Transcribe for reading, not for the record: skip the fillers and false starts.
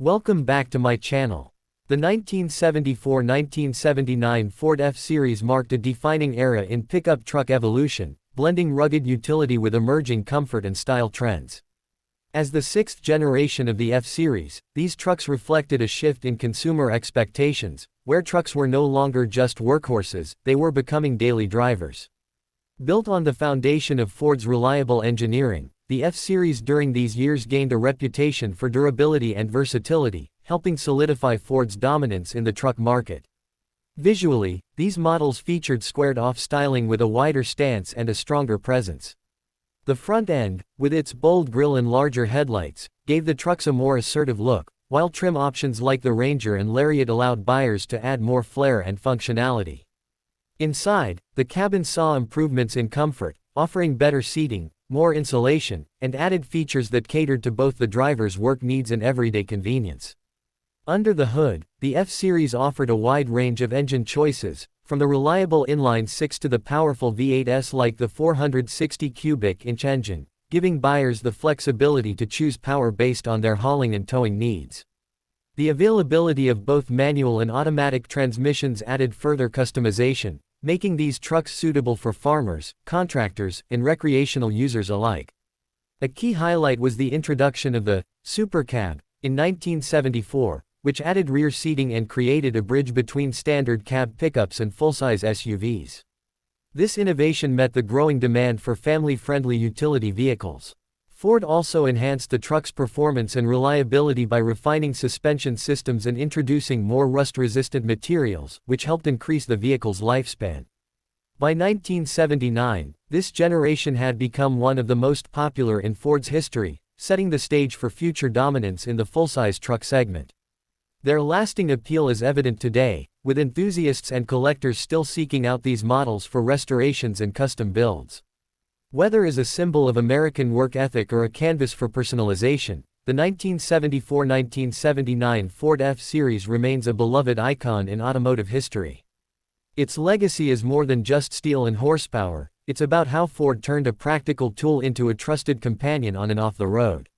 Welcome back to my channel. The 1974-1979 Ford F-Series marked a defining era in pickup truck evolution, blending rugged utility with emerging comfort and style trends. As the sixth generation of the F-Series, these trucks reflected a shift in consumer expectations, where trucks were no longer just workhorses, they were becoming daily drivers. Built on the foundation of Ford's reliable engineering, the F-Series during these years gained a reputation for durability and versatility, helping solidify Ford's dominance in the truck market. Visually, these models featured squared-off styling with a wider stance and a stronger presence. The front end, with its bold grille and larger headlights, gave the trucks a more assertive look, while trim options like the Ranger and Lariat allowed buyers to add more flair and functionality. Inside, the cabin saw improvements in comfort, offering better seating, more insulation, and added features that catered to both the driver's work needs and everyday convenience. Under the hood, the F-Series offered a wide range of engine choices, from the reliable inline-six to the powerful V8s like the 460 cubic inch engine, giving buyers the flexibility to choose power based on their hauling and towing needs. The availability of both manual and automatic transmissions added further customization, making these trucks suitable for farmers, contractors, and recreational users alike. A key highlight was the introduction of the SuperCab in 1974, which added rear seating and created a bridge between standard cab pickups and full-size SUVs. This innovation met the growing demand for family-friendly utility vehicles. Ford also enhanced the truck's performance and reliability by refining suspension systems and introducing more rust-resistant materials, which helped increase the vehicle's lifespan. By 1979, this generation had become one of the most popular in Ford's history, setting the stage for future dominance in the full-size truck segment. Their lasting appeal is evident today, with enthusiasts and collectors still seeking out these models for restorations and custom builds. Whether as a symbol of American work ethic or a canvas for personalization, the 1974-1979 Ford F-Series remains a beloved icon in automotive history. Its legacy is more than just steel and horsepower, it's about how Ford turned a practical tool into a trusted companion on and off the road.